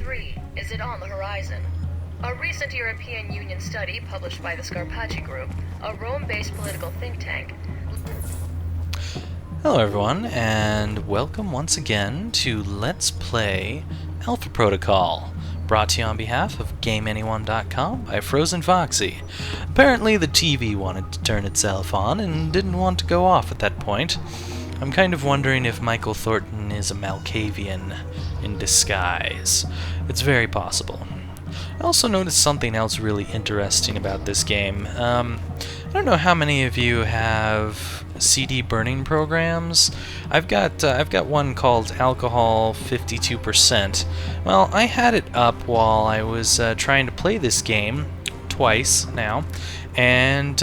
3, is it on the horizon? A recent European Union study published by the Scarpacci Group, a Rome-based political think tank. Hello everyone, and welcome once again to Let's Play Alpha Protocol, brought to you on behalf of GameAnyone.com by FrozenFoxy. Apparently the TV wanted to turn itself on and didn't want to go off at that point. I'm kind of wondering if Michael Thornton is a Malkavian in disguise. It's very possible. I also noticed something else really interesting about this game. I don't know how many of you have CD burning programs. I've got one called Alcohol 52%. Well, I had it up while I was trying to play this game twice now, and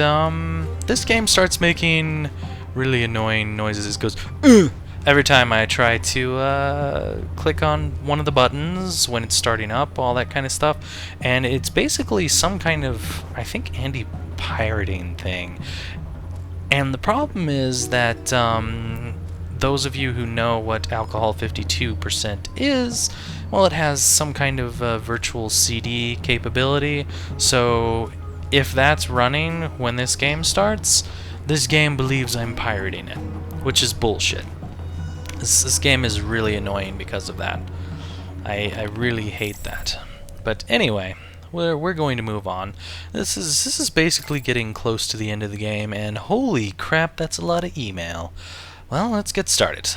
this game starts making really annoying noises. It goes "Ugh!" every time I try to click on one of the buttons when it's starting up, all that kind of stuff. And it's basically some kind of, I think, anti-pirating thing. And the problem is that those of you who know what Alcohol 52% is, well, it has some kind of virtual CD capability. So if that's running when this game starts, this game believes I'm pirating it, which is bullshit. This game is really annoying because of that. I really hate that. But anyway, we're going to move on. This is basically getting close to the end of the game, and holy crap, that's a lot of email. Well, let's get started.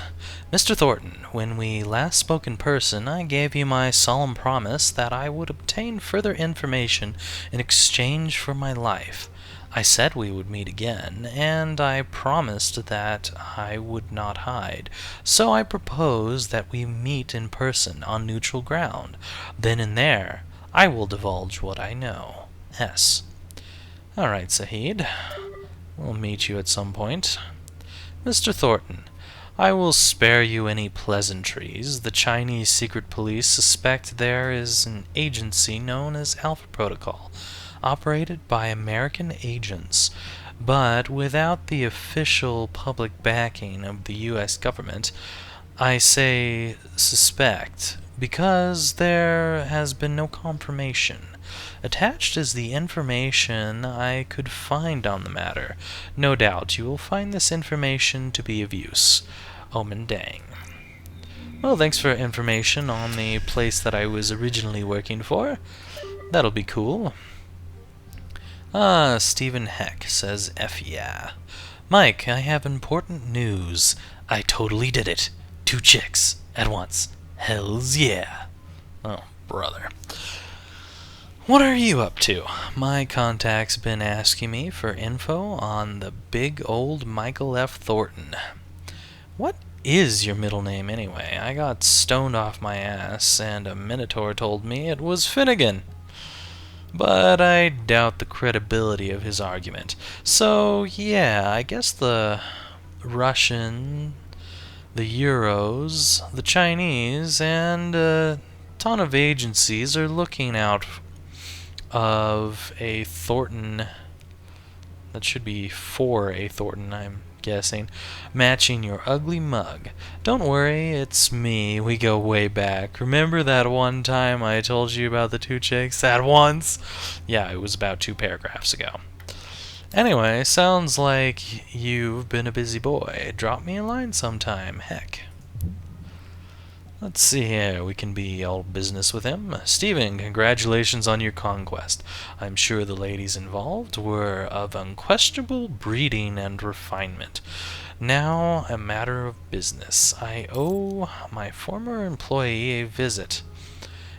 Mr. Thornton, when we last spoke in person, I gave you my solemn promise that I would obtain further information in exchange for my life. I said we would meet again, and I promised that I would not hide. So I propose that we meet in person on neutral ground. Then and there, I will divulge what I know. S. All right, Sahid. We'll meet you at some point. Mr. Thornton, I will spare you any pleasantries. The Chinese secret police suspect there is an agency known as Alpha Protocol, operated by American agents, but without the official public backing of the U.S. government. I say suspect because there has been no confirmation. Attached is the information I could find on the matter. No doubt you will find this information to be of use. Omen Dang. Well, thanks for information on the place that I was originally working for. That'll be cool. Stephen Heck says F yeah. Mike, I have important news. I totally did it. 2 chicks at once. Hells yeah. Oh, brother. What are you up to? My contact's been asking me for info on the big old Michael F. Thornton. What is your middle name anyway? I got stoned off my ass, and a Minotaur told me it was Finnegan. But I doubt the credibility of his argument. So, yeah, I guess the Russian, the Euros, the Chinese, and a ton of agencies are looking out of a Thornton. That should be for a Thornton, I'm guessing, matching your ugly mug. Don't worry, it's me. We go way back. Remember that one time I told you about the 2 chicks at once? Yeah, it was about 2 paragraphs ago. Anyway, sounds like you've been a busy boy. Drop me a line sometime. Heck. Let's see here, we can be all business with him. Stephen, congratulations on your conquest. I'm sure the ladies involved were of unquestionable breeding and refinement. Now, a matter of business. I owe my former employee a visit.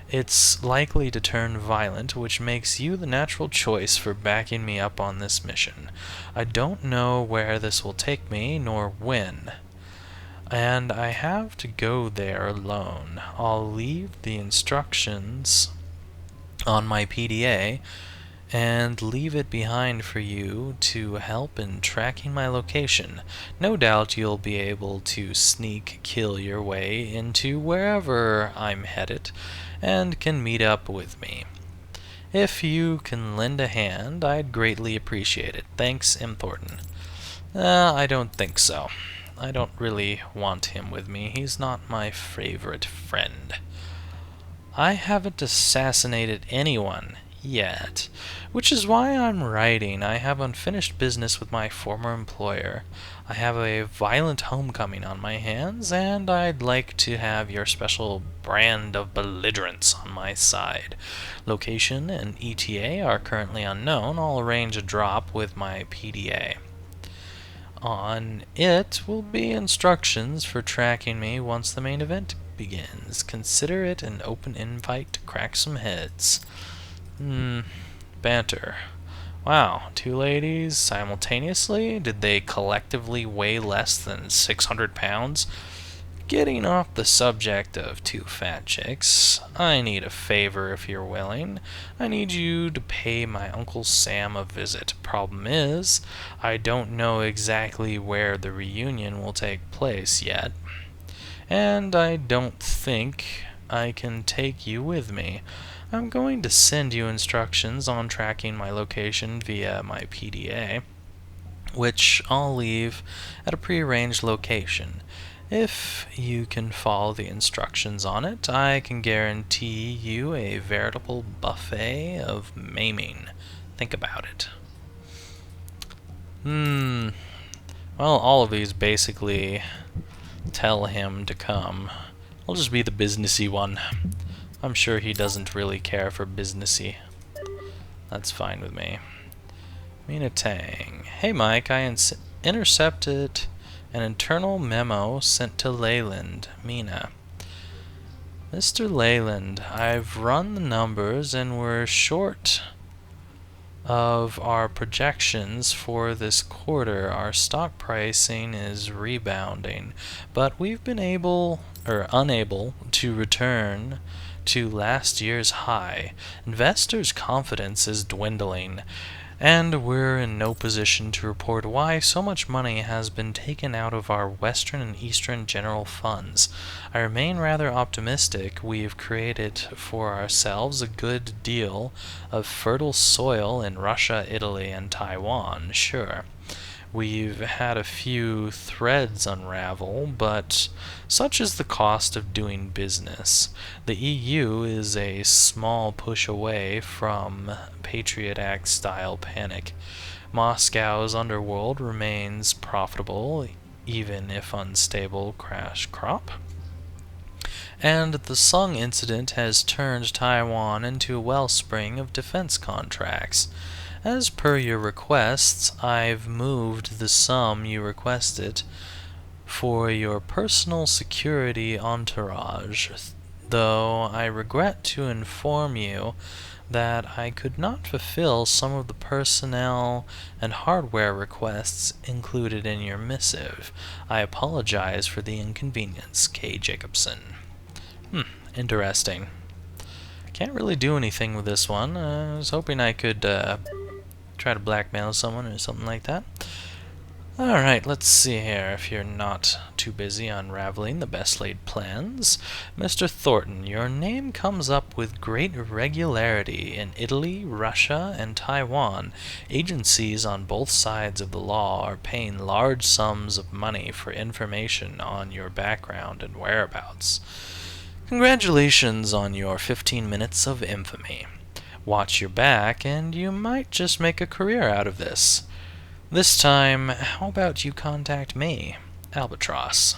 It's likely to turn violent, which makes you the natural choice for backing me up on this mission. I don't know where this will take me, nor when. And I have to go there alone. I'll leave the instructions on my PDA and leave it behind for you to help in tracking my location. No doubt you'll be able to sneak kill your way into wherever I'm headed and can meet up with me. If you can lend a hand, I'd greatly appreciate it. Thanks, M. Thornton. I don't think so. I don't really want him with me. He's not my favorite friend. I haven't assassinated anyone yet, which is why I'm writing. I have unfinished business with my former employer. I have a violent homecoming on my hands, and I'd like to have your special brand of belligerence on my side. Location and ETA are currently unknown. I'll arrange a drop with my PDA. On it will be instructions for tracking me once the main event begins. Consider it an open invite to crack some heads. Banter. Wow, 2 ladies simultaneously? Did they collectively weigh less than 600 pounds? Getting off the subject of 2 fat chicks, I need a favor if you're willing. I need you to pay my Uncle Sam a visit. Problem is, I don't know exactly where the reunion will take place yet, and I don't think I can take you with me. I'm going to send you instructions on tracking my location via my PDA, which I'll leave at a prearranged location. If you can follow the instructions on it, I can guarantee you a veritable buffet of maiming. Think about it. Well, all of these basically tell him to come. I'll just be the businessy one. I'm sure he doesn't really care for businessy. That's fine with me. Mina Tang. Hey Mike, I intercepted an internal memo sent to Leyland. Mina. Mr. Leyland, I've run the numbers and we're short of our projections for this quarter. Our stock pricing is rebounding, but we've been unable to return to last year's high. Investors' confidence is dwindling, and we're in no position to report why so much money has been taken out of our Western and Eastern general funds. I remain rather optimistic we've created for ourselves a good deal of fertile soil in Russia, Italy, and Taiwan, sure. We've had a few threads unravel, but such is the cost of doing business. The EU is a small push away from Patriot Act-style panic. Moscow's underworld remains profitable, even if unstable crash crop. And the Sung incident has turned Taiwan into a wellspring of defense contracts. As per your requests, I've moved the sum you requested for your personal security entourage, though I regret to inform you that I could not fulfill some of the personnel and hardware requests included in your missive. I apologize for the inconvenience. K. Jacobson. Interesting. Can't really do anything with this one. I was hoping I could try to blackmail someone or something like that. Alright, let's see here if you're not too busy unraveling the best laid plans. Mr. Thornton, your name comes up with great regularity in Italy, Russia, and Taiwan. Agencies on both sides of the law are paying large sums of money for information on your background and whereabouts. Congratulations on your 15 minutes of infamy. Watch your back, and you might just make a career out of this. This time, how about you contact me, Albatross?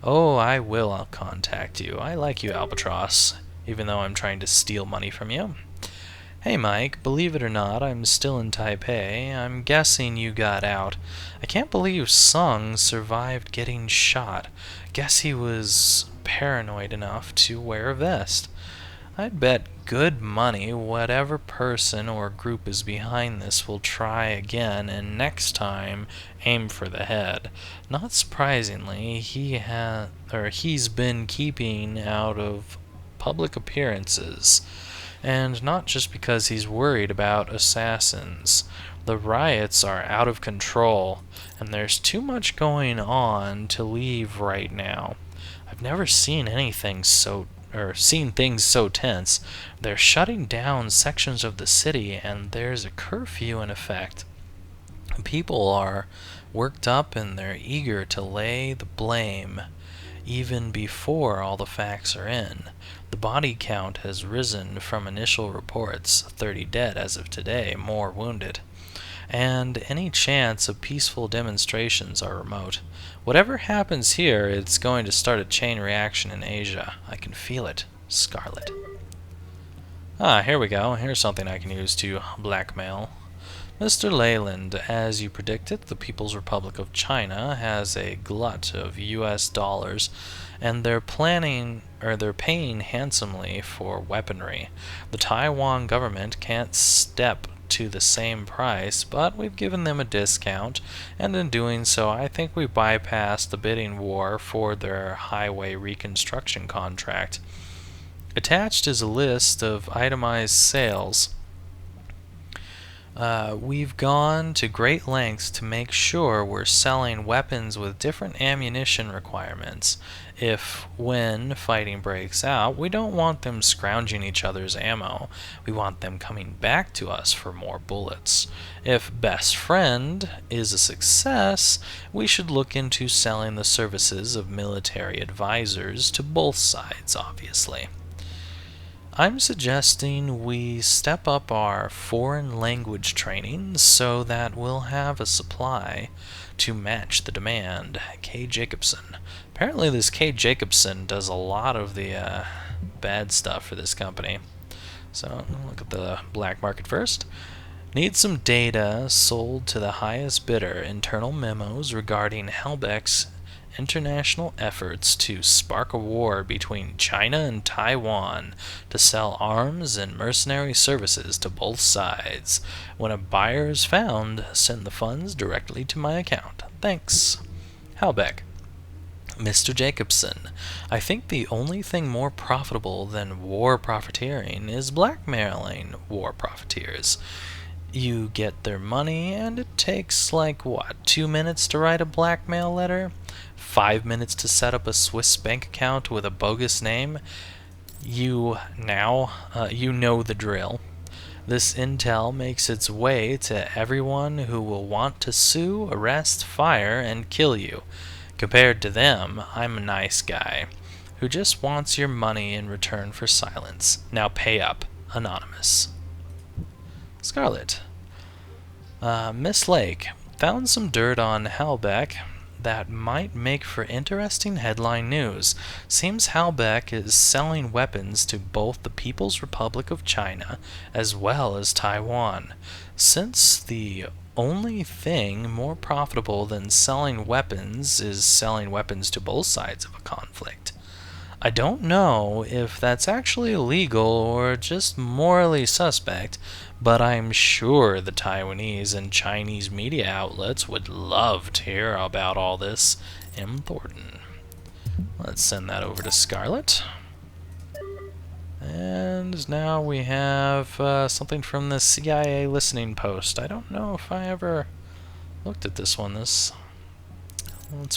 Oh, I will. I'll contact you. I like you, Albatross, even though I'm trying to steal money from you. Hey, Mike, believe it or not, I'm still in Taipei. I'm guessing you got out. I can't believe Sung survived getting shot. Guess he was paranoid enough to wear a vest. I'd bet good money whatever person or group is behind this will try again, and next time aim for the head. Not surprisingly, he's been keeping out of public appearances, and not just because he's worried about assassins. The riots are out of control, and there's too much going on to leave right now. I've never seen seen things so tense. They're shutting down sections of the city, and there's a curfew in effect. People are worked up and they're eager to lay the blame. even before all the facts are in. The body count has risen from initial reports, 30 dead as of today, more wounded. And any chance of peaceful demonstrations are remote. Whatever happens here, it's going to start a chain reaction in Asia. I can feel it. Scarlet. Ah, here we go. Here's something I can use to blackmail. Mr. Leyland, as you predicted, the People's Republic of China has a glut of US dollars, and they're paying handsomely for weaponry. The Taiwan government can't step to the same price, but we've given them a discount, and in doing so I think we bypassed the bidding war for their highway reconstruction contract. Attached is a list of itemized sales. We've gone to great lengths to make sure we're selling weapons with different ammunition requirements. If, when fighting breaks out, we don't want them scrounging each other's ammo. We want them coming back to us for more bullets. If Best Friend is a success, we should look into selling the services of military advisors to both sides, obviously. I'm suggesting we step up our foreign language training so that we'll have a supply to match the demand. K. Jacobson. Apparently this K. Jacobson does a lot of the bad stuff for this company. So look at the black market first. Need some data sold to the highest bidder. Internal memos regarding Halbeck's international efforts to spark a war between China and Taiwan to sell arms and mercenary services to both sides. When a buyer is found, send the funds directly to my account. Thanks. Halbeck. Mr. Jacobson, I think the only thing more profitable than war profiteering is blackmailing war profiteers. You get their money, and it takes, 2 minutes to write a blackmail letter? 5 minutes to set up a Swiss bank account with a bogus name? You know the drill. This intel makes its way to everyone who will want to sue, arrest, fire, and kill you. Compared to them, I'm a nice guy who just wants your money in return for silence. Now pay up. Anonymous. Scarlet. Miss Lake, found some dirt on Halbeck that might make for interesting headline news. Seems Halbeck is selling weapons to both the People's Republic of China as well as Taiwan. Since the only thing more profitable than selling weapons is selling weapons to both sides of a conflict. I don't know if that's actually illegal or just morally suspect, but I'm sure the Taiwanese and Chinese media outlets would love to hear about all this. M. Thornton. Let's send that over to Scarlet. And now we have something from the CIA listening post. I don't know if I ever looked at this one. Let's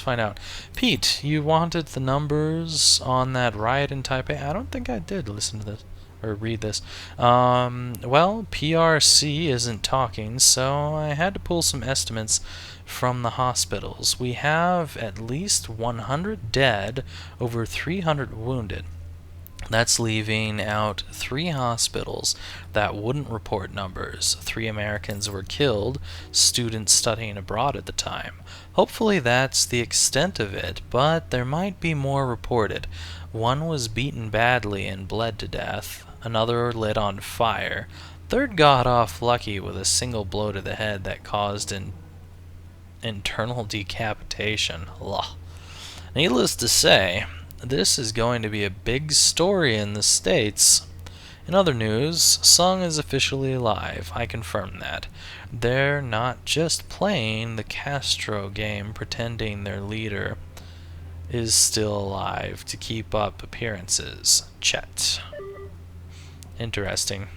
find out. Pete, you wanted the numbers on that riot in Taipei? I don't think I did listen to this or read this. Well, PRC isn't talking, so I had to pull some estimates from the hospitals. We have at least 100 dead, over 300 wounded. That's leaving out 3 hospitals that wouldn't report numbers. 3 Americans were killed, students studying abroad at the time. Hopefully that's the extent of it, but there might be more reported. One was beaten badly and bled to death. Another lit on fire. Third got off lucky with a single blow to the head that caused internal decapitation. Ugh. Needless to say, this is going to be a big story in the States. In other news, Sung is officially alive. I confirm that. They're not just playing the Castro game pretending their leader is still alive to keep up appearances. Chet. Interesting.